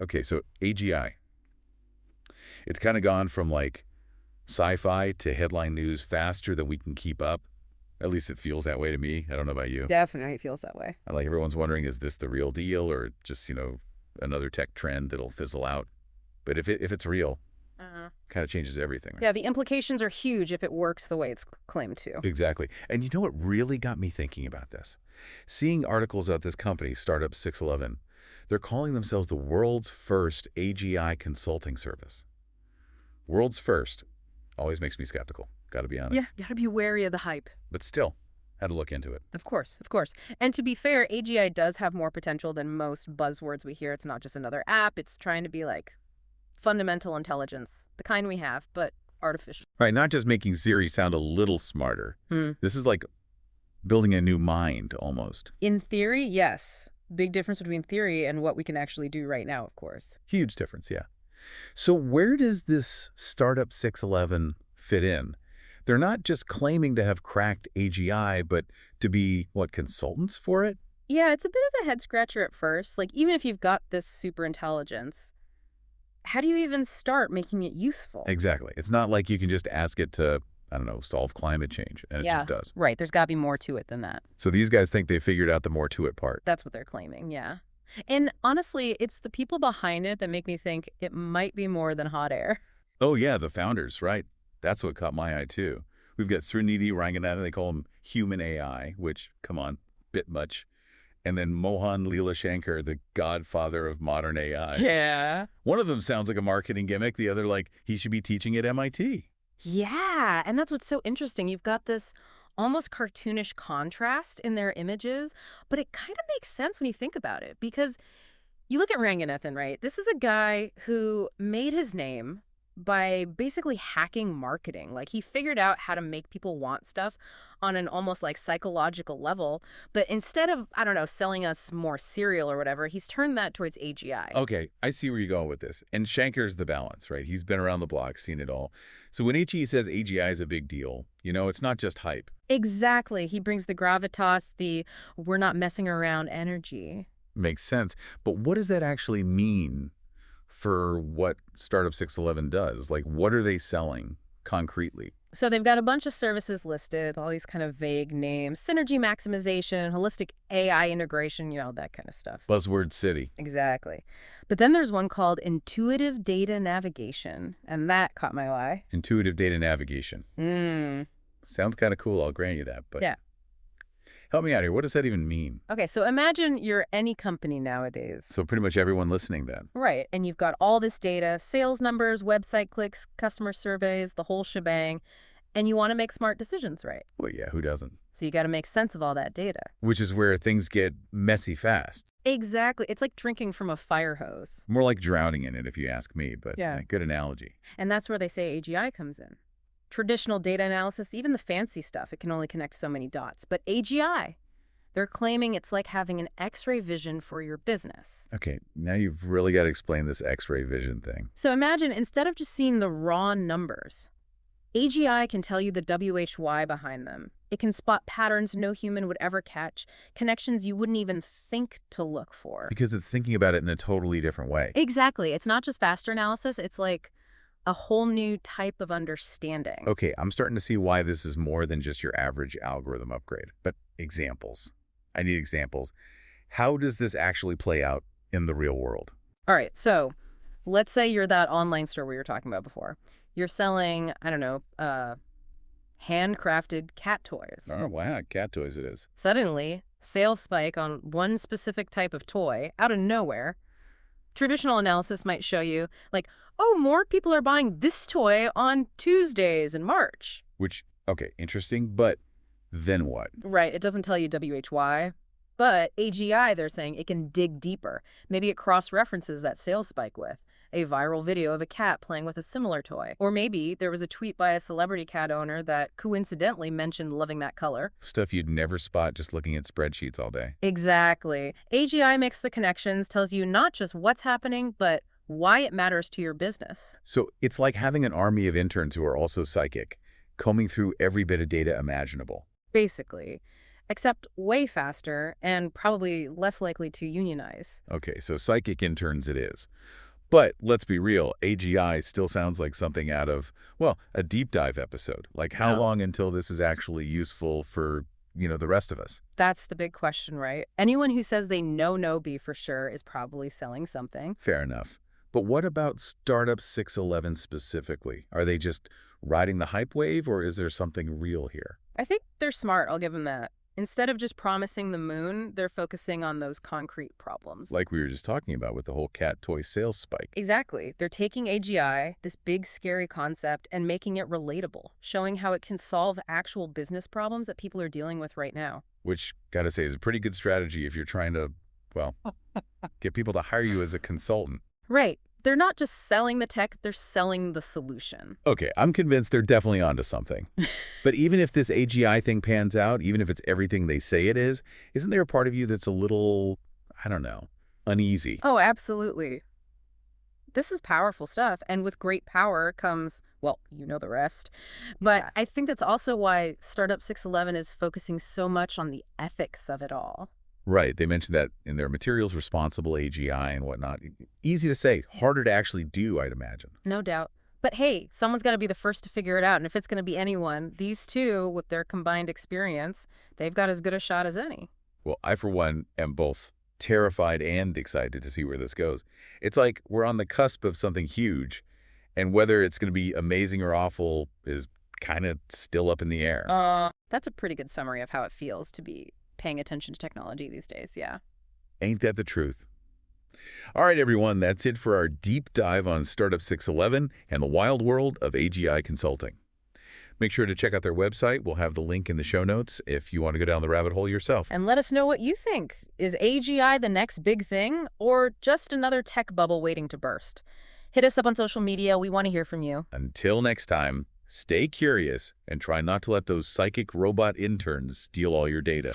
Okay, so AGI. It's kind of gone from like sci-fi to headline news faster than we can keep up. At least it feels that way to me. I don't know about you. Definitely feels that way. Like everyone's wondering, is this the real deal or just, another tech trend that'll fizzle out? But if it's real, Uh-huh. kind of changes everything, right? Yeah, the implications are huge if it works the way it's claimed to. Exactly. And you know what really got me thinking about this? Seeing articles about this company, Startup611, they're calling themselves the world's first AGI consulting service. World's first always makes me skeptical, got to be honest. Yeah, gotta be wary of the hype. But still, had to look into it. Of course, of course. And to be fair, AGI does have more potential than most buzzwords we hear. It's not just another app. It's trying to be like fundamental intelligence, the kind we have, but artificial. Right, not just making Siri sound a little smarter. This is like building a new mind, almost. In theory, yes. Big difference between theory and what we can actually do right now, of course. Huge difference, yeah. So where does this Startup 611 fit in? They're not just claiming to have cracked AGI, but to be, what, consultants for it? Yeah, it's a bit of a head scratcher at first. Like, even if you've got this super intelligence, how do you even start making it useful? Exactly. It's not like you can just ask it to, I don't know, solve climate change, and it just does. Right. There's got to be more to it than that. So these guys think they figured out the more to it part. That's what they're claiming, yeah. And honestly, it's the people behind it that make me think it might be more than hot air. Oh, yeah, the founders, right. That's what caught my eye, too. We've got Srinidhi, Ranganathan, they call him human AI, which, come on, bit much. And then Mohan Leelashankar, the godfather of modern AI. Yeah. One of them sounds like a marketing gimmick. The other, like, he should be teaching at MIT. Yeah, and that's what's so interesting. You've got this almost cartoonish contrast in their images, but it kind of makes sense when you think about it because you look at Ranganathan, right? This is a guy who made his name by basically hacking marketing. Like he figured out how to make people want stuff on an almost like psychological level. But instead of, I don't know, selling us more cereal or whatever, he's turned that towards AGI. Okay, I see where you're going with this. And Shankar's the balance, right? He's been around the block, seen it all. So when HE says AGI is a big deal, it's not just hype. Exactly. He brings the gravitas, the we're not messing around energy. Makes sense. But what does that actually mean for what Startup 611 does? Like, what are they selling concretely? So they've got a bunch of services listed, all these kind of vague names, synergy maximization, holistic AI integration, that kind of stuff. Buzzword city. Exactly. But then there's one called intuitive data navigation, and that caught my eye. Intuitive data navigation. Sounds kind of cool, I'll grant you that. But yeah. Help me out here. What does that even mean? Okay, so imagine you're any company nowadays. So pretty much everyone listening then. Right, and you've got all this data, sales numbers, website clicks, customer surveys, the whole shebang, and you want to make smart decisions, right? Well, yeah, who doesn't? So you got to make sense of all that data. Which is where things get messy fast. Exactly. It's like drinking from a fire hose. More like drowning in it, if you ask me, but yeah, good analogy. And that's where they say AGI comes in. Traditional data analysis, even the fancy stuff, it can only connect so many dots. But AGI, they're claiming it's like having an X-ray vision for your business. Okay, now you've really got to explain this X-ray vision thing. So imagine, instead of just seeing the raw numbers, AGI can tell you the WHY behind them. It can spot patterns no human would ever catch, connections you wouldn't even think to look for. Because it's thinking about it in a totally different way. Exactly. It's not just faster analysis, it's like a whole new type of understanding. Okay, I'm starting to see why this is more than just your average algorithm upgrade. But examples. I need examples. How does this actually play out in the real world? All right, so let's say you're that online store we were talking about before. You're selling, I don't know, handcrafted cat toys. Oh, wow, cat toys it is. Suddenly, sales spike on one specific type of toy out of nowhere. Traditional analysis might show you, like, oh, more people are buying this toy on Tuesdays in March. Which, okay, interesting, but then what? Right, it doesn't tell you WHY, but AGI, they're saying it can dig deeper. Maybe it cross-references that sales spike with a viral video of a cat playing with a similar toy. Or maybe there was a tweet by a celebrity cat owner that coincidentally mentioned loving that color. Stuff you'd never spot just looking at spreadsheets all day. Exactly. AGI makes the connections, tells you not just what's happening, but why it matters to your business. So it's like having an army of interns who are also psychic, combing through every bit of data imaginable. Basically. except way faster and probably less likely to unionize. Okay, so psychic interns it is. But let's be real, AGI still sounds like something out of, well, a deep dive episode. Like how Yeah. long until this is actually useful for, the rest of us? That's the big question, right? Anyone who says they know no be for sure is probably selling something. Fair enough. But what about Startup 611 specifically? Are they just riding the hype wave, or is there something real here? I think they're smart, I'll give them that. Instead of just promising the moon, they're focusing on those concrete problems. Like we were just talking about with the whole cat toy sales spike, Exactly. They're taking AGI, this big, scary concept, and making it relatable, showing how it can solve actual business problems that people are dealing with right now. which, gotta say, is a pretty good strategy if you're trying to, well, get people to hire you as a consultant. Right. They're not just selling the tech, they're selling the solution. Okay, I'm convinced they're definitely onto something. But even if this AGI thing pans out, even if it's everything they say it is, isn't there a part of you that's a little, I don't know, uneasy? Oh, absolutely. This is powerful stuff, and with great power comes, well, you know the rest. But I think that's also why Startup 611 is focusing so much on the ethics of it all. Right, they mentioned that in their materials, responsible AGI and whatnot. Easy to say, harder to actually do, I'd imagine. No doubt. But hey, someone's got to be the first to figure it out, and if it's going to be anyone, these two, with their combined experience, they've got as good a shot as any. Well, I, for one, am both terrified and excited to see where this goes. It's like we're on the cusp of something huge, and whether it's going to be amazing or awful is kind of still up in the air. That's a pretty good summary of how it feels to be paying attention to technology these days, yeah. Ain't that the truth? All right, everyone, that's it for our deep dive on Startup 611 and the wild world of AGI consulting. Make sure to check out their website. We'll have the link in the show notes if you want to go down the rabbit hole yourself. And let us know what you think. Is AGI the next big thing, or just another tech bubble waiting to burst? Hit us up on social media. We want to hear from you. Until next time, stay curious and try not to let those psychic robot interns steal all your data.